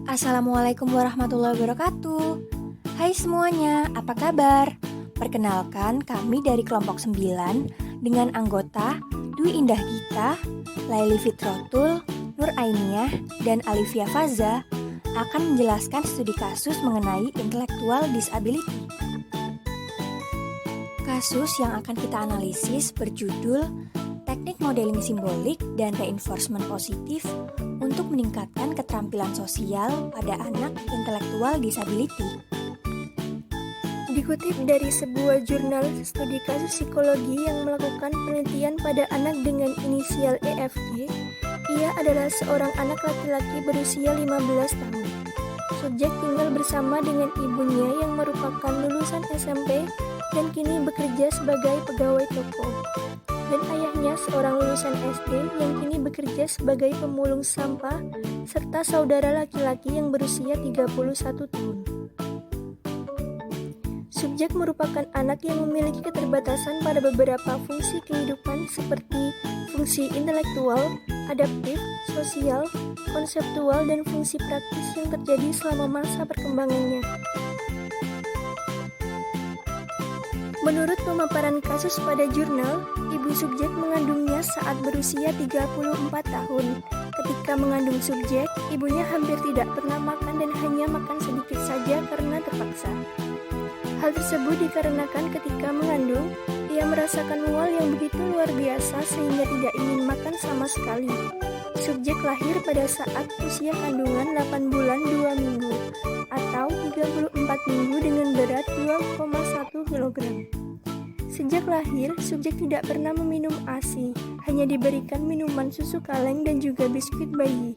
Assalamualaikum warahmatullahi wabarakatuh. Hai semuanya, apa kabar? Perkenalkan, kami dari kelompok 9 dengan anggota Dwi Indah Gita, Laili Fitrotul, Nur Ainiyah, dan Alifia Faza akan menjelaskan studi kasus mengenai intellectual disability. Kasus yang akan kita analisis berjudul Teknik Modeling Simbolik dan Reinforcement Positif untuk meningkatkan keterampilan sosial pada anak intelektual disability. Dikutip dari sebuah jurnal studi kasus psikologi yang melakukan penelitian pada anak dengan inisial EFG, ia adalah seorang anak laki-laki berusia 15 tahun. Subjek tinggal bersama dengan ibunya yang merupakan lulusan SMP dan kini bekerja sebagai pegawai toko, dan ayahnya seorang lulusan SD yang kini bekerja sebagai pemulung sampah, serta saudara laki-laki yang berusia 31 tahun. Subjek merupakan anak yang memiliki keterbatasan pada beberapa fungsi kehidupan seperti fungsi intelektual, adaptif, sosial, konseptual, dan fungsi praktis yang terjadi selama masa perkembangannya. Menurut pemaparan kasus pada jurnal, ibu subjek mengandungnya saat berusia 34 tahun. Ketika mengandung subjek, ibunya hampir tidak pernah makan dan hanya makan sedikit saja karena terpaksa. Hal tersebut dikarenakan ketika mengandung, ia merasakan mual yang begitu luar biasa sehingga tidak ingin makan sama sekali. Subjek lahir pada saat usia kandungan 8 bulan 2 minggu atau 34 minggu dengan berat 2,1 kg. Sejak lahir, subjek tidak pernah meminum ASI, hanya diberikan minuman susu kaleng dan juga biskuit bayi.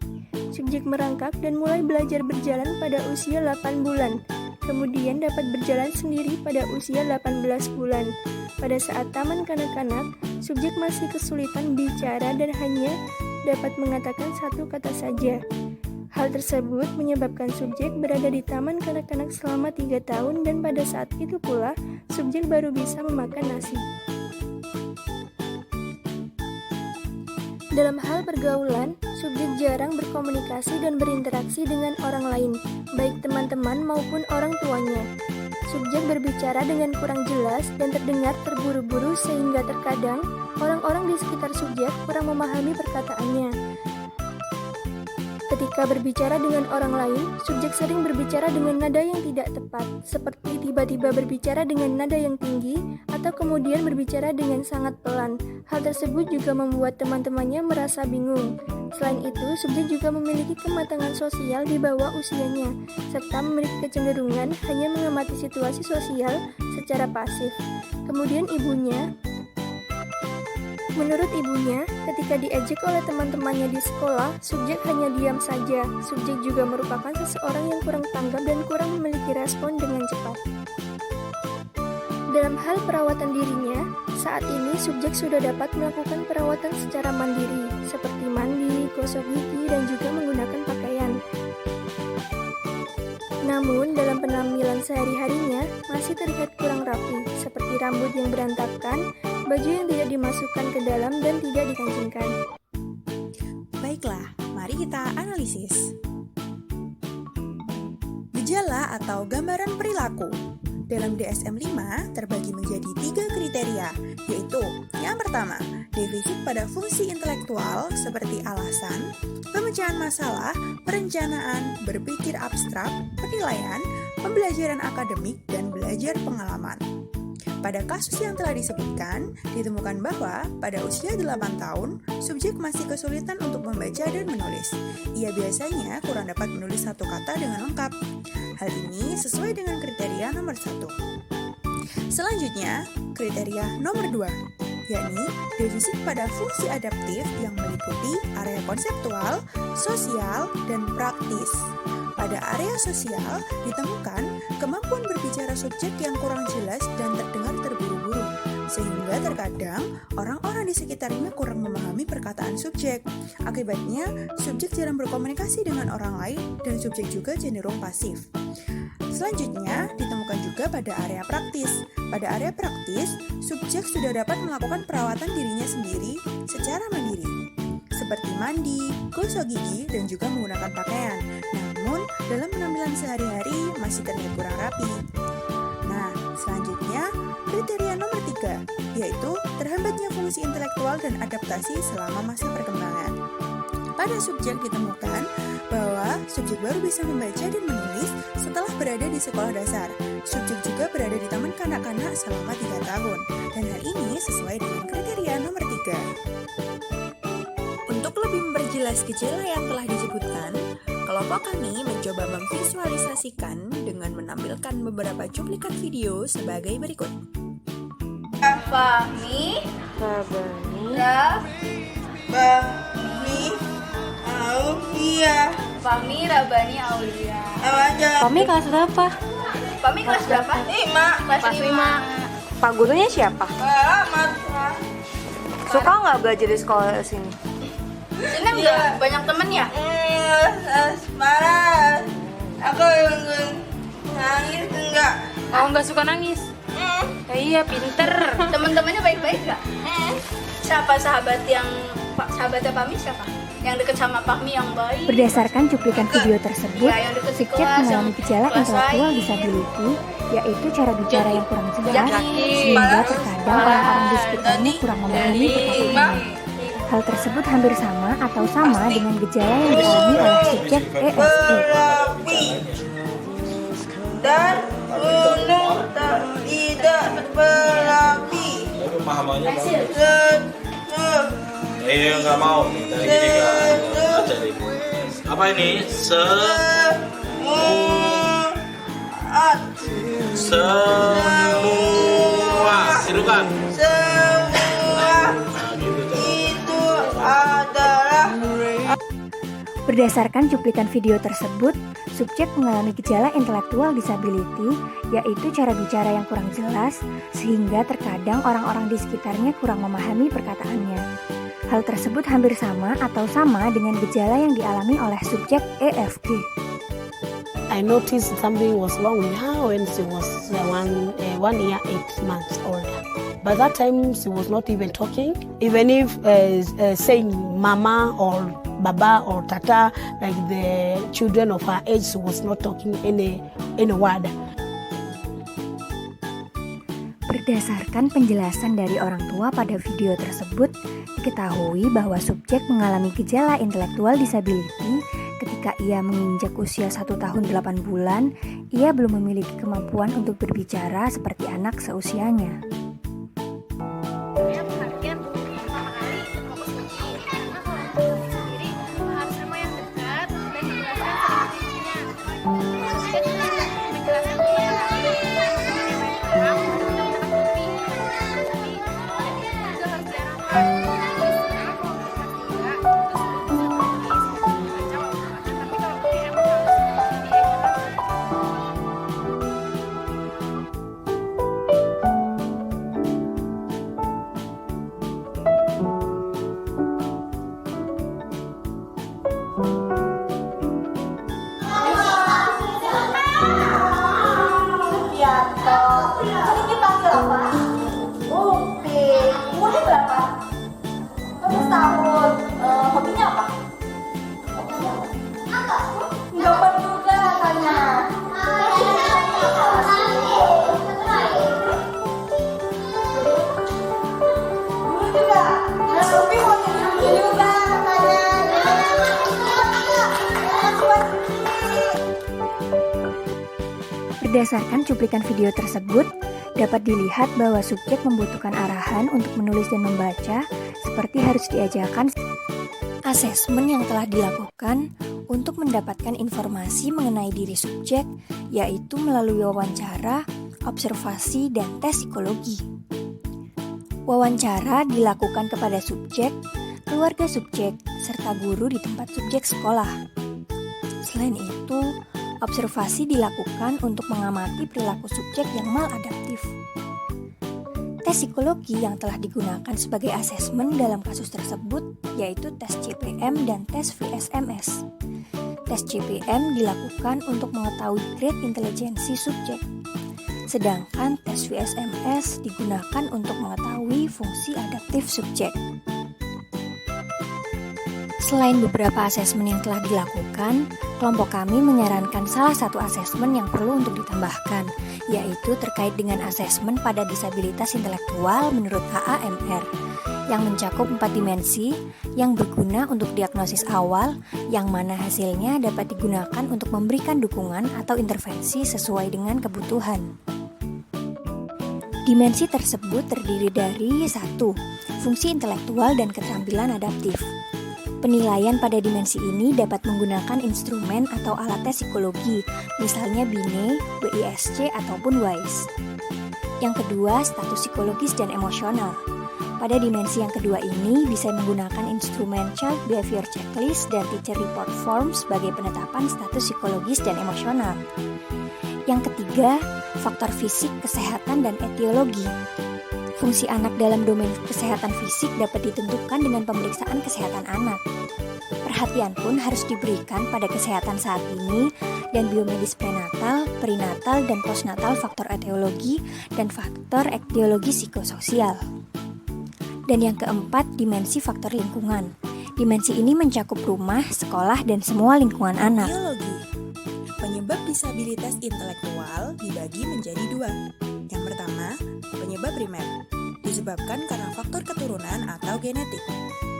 Subjek merangkak dan mulai belajar berjalan pada usia 8 bulan, kemudian dapat berjalan sendiri pada usia 18 bulan. Pada saat taman kanak-kanak, subjek masih kesulitan bicara dan hanya dapat mengatakan satu kata saja. Hal tersebut menyebabkan subjek berada di taman kanak-kanak selama 3 tahun dan pada saat itu pula, subjek baru bisa memakan nasi. Dalam hal pergaulan, subjek jarang berkomunikasi dan berinteraksi dengan orang lain, baik teman-teman maupun orang tuanya. Subjek berbicara dengan kurang jelas dan terdengar terburu-buru sehingga terkadang orang-orang di sekitar subjek kurang memahami perkataannya. Ketika berbicara dengan orang lain, subjek sering berbicara dengan nada yang tidak tepat, seperti tiba-tiba berbicara dengan nada yang tinggi atau kemudian berbicara dengan sangat pelan. Hal tersebut juga membuat teman-temannya merasa bingung. Selain itu, subjek juga memiliki kematangan sosial di bawah usianya, serta memiliki kecenderungan hanya mengamati situasi sosial secara pasif. Kemudian Menurut ibunya, ketika diejek oleh teman-temannya di sekolah, subjek hanya diam saja. Subjek juga merupakan seseorang yang kurang tanggap dan kurang memiliki respon dengan cepat. Dalam hal perawatan dirinya, saat ini subjek sudah dapat melakukan perawatan secara mandiri, seperti mandi, gosok gigi, dan juga menggunakan pakaian. Namun, dalam penampilan sehari-harinya masih terlihat kurang rapi, seperti rambut yang berantakan, baju yang tidak dimasukkan ke dalam dan tidak dikancingkan. Baiklah, mari kita analisis. Gejala atau gambaran perilaku. Dalam DSM-5 terbagi menjadi 3 kriteria, yaitu yang pertama, defisit pada fungsi intelektual seperti alasan, pemecahan masalah, perencanaan, berpikir abstrak, penilaian, pembelajaran akademik, dan belajar pengalaman. Pada kasus yang telah disebutkan, ditemukan bahwa pada usia 8 tahun, subjek masih kesulitan untuk membaca dan menulis. Ia biasanya kurang dapat menulis satu kata dengan lengkap. Hal ini sesuai dengan kriteria nomor 1. Selanjutnya, kriteria nomor 2, yakni defisit pada fungsi adaptif yang meliputi area konseptual, sosial, dan praktis. Pada area sosial ditemukan kemampuan berbicara subjek yang kurang jelas dan terdengar terburu-buru, sehingga terkadang orang-orang di sekitarnya kurang memahami perkataan subjek. Akibatnya, subjek jarang berkomunikasi dengan orang lain dan subjek juga cenderung pasif. Selanjutnya, ditemukan juga pada area praktis. Pada area praktis, subjek sudah dapat melakukan perawatan dirinya sendiri secara mandiri, seperti mandi, gosok gigi, dan juga menggunakan pakaian. Namun, dalam penampilan sehari-hari masih terlihat kurang rapi. Nah, selanjutnya kriteria nomor 3, yaitu terhambatnya fungsi intelektual dan adaptasi selama masa perkembangan. Pada subjek ditemukan bahwa subjek baru bisa membaca dan menulis setelah berada di sekolah dasar. Subjek juga berada di taman kanak-kanak selama 3 tahun, dan hal ini sesuai dengan kriteria nomor 3. Untuk lebih memperjelas gejala yang telah disebutkan, kelompok kami mencoba memvisualisasikan dengan menampilkan beberapa cuplikan video sebagai berikut. Fahmi, Rabani, Aulia. Fahmi, Rabani, Aulia. Fahmi kelas berapa? Fahmi kelas berapa? 5. Kelas 5. Pak gurunya siapa? Selamat. Suka nggak belajar di sekolah sini? Senang nggak? Banyak temen ya? Marah. Aku nangis enggak? Oh, nggak suka nangis? Iya, pinter. Temen-temennya baik-baik nggak? Siapa sahabatnya Fahmi siapa? Yang deket sama Fahmi yang baik? Berdasarkan cuplikan video tersebut, Ya, yang deket di subjek kelas, mengalami yang gejala kelas intelektual lain. disability, yaitu cara bicara yang kurang jelas, Jadi, sehingga terkadang orang-orang di sekitarnya kurang memahami perkataannya. Hal tersebut hampir sama atau sama dengan gejala yang dialami oleh subjek ESE. Dan gunung tidak berapi. Pemahamannya nggak mau dari gini kan jadi apa ini semua itu kan Itu adalah Berdasarkan cuplikan video tersebut, subjek mengalami gejala intelektual disability, yaitu cara bicara yang kurang jelas, sehingga terkadang orang-orang di sekitarnya kurang memahami perkataannya. Hal tersebut hampir sama atau sama dengan gejala yang dialami oleh subjek EFG. I noticed something was wrong with her when she was 1 year 8 months old. By that time, she was not even talking. Even if saying mama or baba or tata, like the children of her age, she was not talking any word. Berdasarkan penjelasan dari orang tua pada video tersebut, diketahui bahwa subjek mengalami gejala intelektual disability ketika ia menginjak usia 1 tahun 8 bulan, ia belum memiliki kemampuan untuk berbicara seperti anak seusianya. Berdasarkan cuplikan video tersebut, dapat dilihat bahwa subjek membutuhkan arahan untuk menulis dan membaca, seperti harus diajarkan asesmen yang telah dilakukan untuk mendapatkan informasi mengenai diri subjek, yaitu melalui wawancara, observasi, dan tes psikologi. Wawancara dilakukan kepada subjek, keluarga subjek, serta guru di tempat subjek sekolah. Selain itu, observasi dilakukan untuk mengamati perilaku subjek yang maladaptif. Tes psikologi yang telah digunakan sebagai asesmen dalam kasus tersebut yaitu tes CPM dan tes VSMS. Tes CPM dilakukan untuk mengetahui grade intelijensi subjek, sedangkan tes VSMS digunakan untuk mengetahui fungsi adaptif subjek. Selain beberapa asesmen yang telah dilakukan, kelompok kami menyarankan salah satu asesmen yang perlu untuk ditambahkan, yaitu terkait dengan asesmen pada disabilitas intelektual menurut AAMR, yang mencakup 4 dimensi yang berguna untuk diagnosis awal, yang mana hasilnya dapat digunakan untuk memberikan dukungan atau intervensi sesuai dengan kebutuhan. Dimensi tersebut terdiri dari 1. Fungsi intelektual dan keterampilan adaptif. Penilaian pada dimensi ini dapat menggunakan instrumen atau alat tes psikologi, misalnya Binet, WISC, ataupun WISE. Yang kedua, status psikologis dan emosional. Pada dimensi yang kedua ini bisa menggunakan instrumen Child Behavior Checklist dan Teacher Report Form sebagai penetapan status psikologis dan emosional. Yang ketiga, faktor fisik, kesehatan, dan etiologi. Fungsi anak dalam domain kesehatan fisik dapat ditentukan dengan pemeriksaan kesehatan anak. Perhatian pun harus diberikan pada kesehatan saat ini dan biomedis prenatal, perinatal, dan postnatal faktor etiologi dan faktor etiologi psikososial. Dan yang keempat, dimensi faktor lingkungan. Dimensi ini mencakup rumah, sekolah, dan semua lingkungan anak. Biologi. Penyebab disabilitas intelektual dibagi menjadi 2. Yang pertama, penyebab primer, disebabkan karena faktor keturunan atau genetik.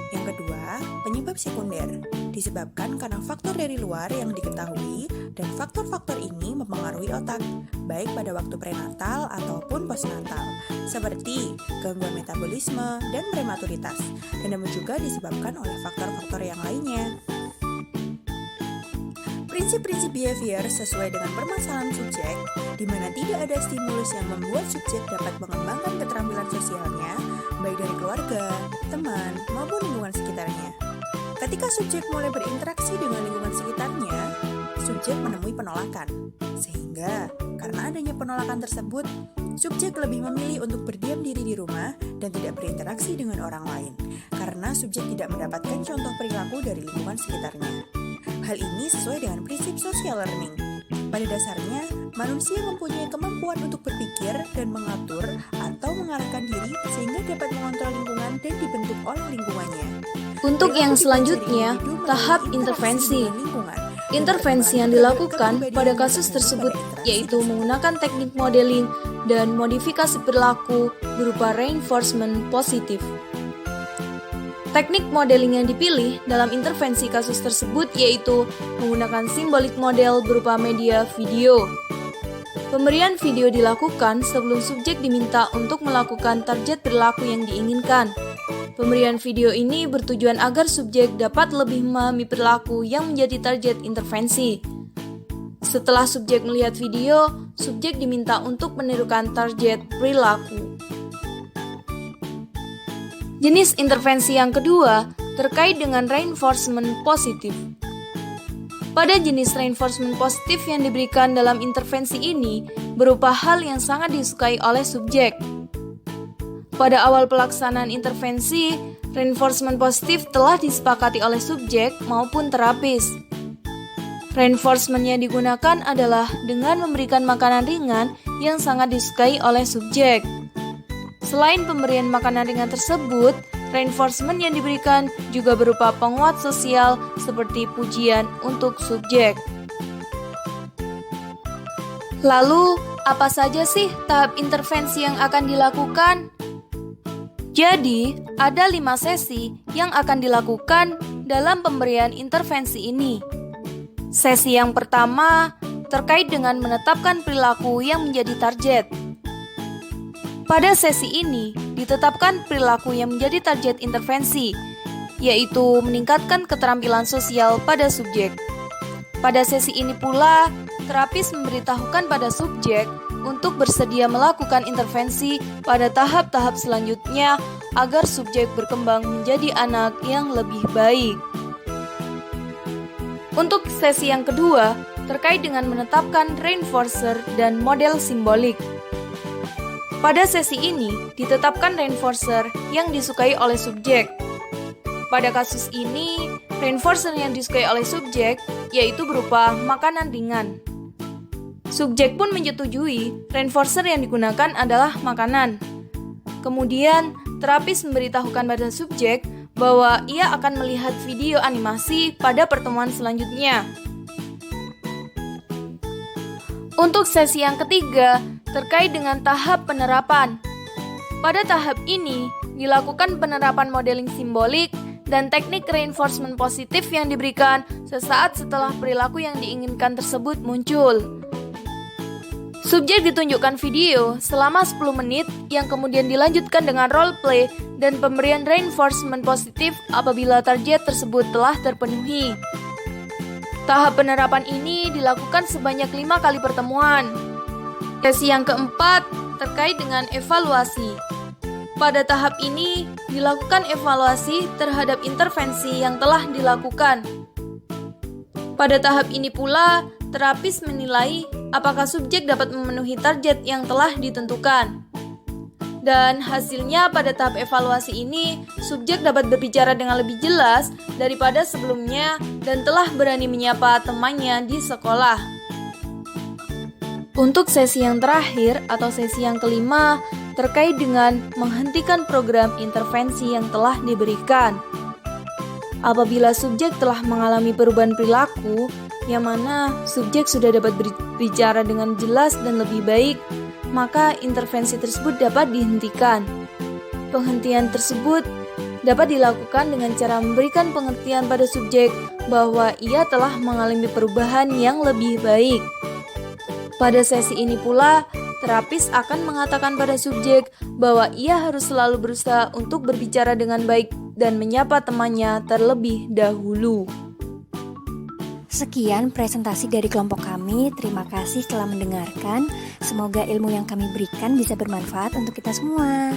Yang kedua, penyebab sekunder, disebabkan karena faktor dari luar yang diketahui dan faktor-faktor ini mempengaruhi otak, baik pada waktu prenatal ataupun postnatal, seperti gangguan metabolisme dan prematuritas, dan namun juga disebabkan oleh faktor-faktor yang lainnya. Prinsip-prinsip behavior sesuai dengan permasalahan subjek, di mana tidak ada stimulus yang membuat subjek dapat mengembangkan keterampilan sosialnya, baik dari keluarga, teman, maupun lingkungan sekitarnya. Ketika subjek mulai berinteraksi dengan lingkungan sekitarnya, subjek menemui penolakan. Sehingga, karena adanya penolakan tersebut, subjek lebih memilih untuk berdiam diri di rumah dan tidak berinteraksi dengan orang lain, karena subjek tidak mendapatkan contoh perilaku dari lingkungan sekitarnya. Hal ini sesuai dengan prinsip social learning. Pada dasarnya, manusia mempunyai kemampuan untuk berpikir dan mengatur atau mengarahkan diri sehingga dapat mengontrol lingkungan dan dibentuk oleh lingkungannya. Untuk yang selanjutnya, tahap intervensi. Intervensi yang dilakukan pada kasus tersebut yaitu menggunakan teknik modeling dan modifikasi perilaku berupa reinforcement positif. Teknik modeling yang dipilih dalam intervensi kasus tersebut yaitu menggunakan simbolik model berupa media video. Pemberian video dilakukan sebelum subjek diminta untuk melakukan target perilaku yang diinginkan. Pemberian video ini bertujuan agar subjek dapat lebih memahami perilaku yang menjadi target intervensi. Setelah subjek melihat video, subjek diminta untuk menirukan target perilaku. Jenis intervensi yang kedua terkait dengan reinforcement positif. Pada jenis reinforcement positif yang diberikan dalam intervensi ini berupa hal yang sangat disukai oleh subjek. Pada awal pelaksanaan intervensi, reinforcement positif telah disepakati oleh subjek maupun terapis. Reinforcement yang digunakan adalah dengan memberikan makanan ringan yang sangat disukai oleh subjek. Selain pemberian makanan ringan tersebut, reinforcement yang diberikan juga berupa penguat sosial seperti pujian untuk subjek. Lalu, apa saja sih tahap intervensi yang akan dilakukan? Jadi, ada 5 sesi yang akan dilakukan dalam pemberian intervensi ini. Sesi yang pertama terkait dengan menetapkan perilaku yang menjadi target. Pada sesi ini, ditetapkan perilaku yang menjadi target intervensi, yaitu meningkatkan keterampilan sosial pada subjek. Pada sesi ini pula, terapis memberitahukan pada subjek untuk bersedia melakukan intervensi pada tahap-tahap selanjutnya agar subjek berkembang menjadi anak yang lebih baik. Untuk sesi yang kedua, terkait dengan menetapkan reinforcer dan model simbolik. Pada sesi ini, ditetapkan reinforcer yang disukai oleh subjek. Pada kasus ini, reinforcer yang disukai oleh subjek yaitu berupa makanan ringan. Subjek pun menyetujui reinforcer yang digunakan adalah makanan. Kemudian, terapis memberitahukan pada subjek bahwa ia akan melihat video animasi pada pertemuan selanjutnya. Untuk sesi yang ketiga, terkait dengan tahap penerapan. Pada tahap ini, dilakukan penerapan modeling simbolik dan teknik reinforcement positif yang diberikan sesaat setelah perilaku yang diinginkan tersebut muncul. Subjek ditunjukkan video selama 10 menit yang kemudian dilanjutkan dengan role play dan pemberian reinforcement positif apabila target tersebut telah terpenuhi. Tahap penerapan ini dilakukan sebanyak 5 kali pertemuan. Sesi yang keempat terkait dengan evaluasi. Pada tahap ini dilakukan evaluasi terhadap intervensi yang telah dilakukan. Pada tahap ini pula, terapis menilai apakah subjek dapat memenuhi target yang telah ditentukan. Dan hasilnya pada tahap evaluasi ini, subjek dapat berbicara dengan lebih jelas daripada sebelumnya dan telah berani menyapa temannya di sekolah. Untuk sesi yang terakhir atau sesi yang kelima, terkait dengan menghentikan program intervensi yang telah diberikan. Apabila subjek telah mengalami perubahan perilaku, yang mana subjek sudah dapat berbicara dengan jelas dan lebih baik, maka intervensi tersebut dapat dihentikan. Penghentian tersebut dapat dilakukan dengan cara memberikan pengertian pada subjek bahwa ia telah mengalami perubahan yang lebih baik. Pada sesi ini pula, terapis akan mengatakan pada subjek bahwa ia harus selalu berusaha untuk berbicara dengan baik dan menyapa temannya terlebih dahulu. Sekian presentasi dari kelompok kami. Terima kasih telah mendengarkan. Semoga ilmu yang kami berikan bisa bermanfaat untuk kita semua.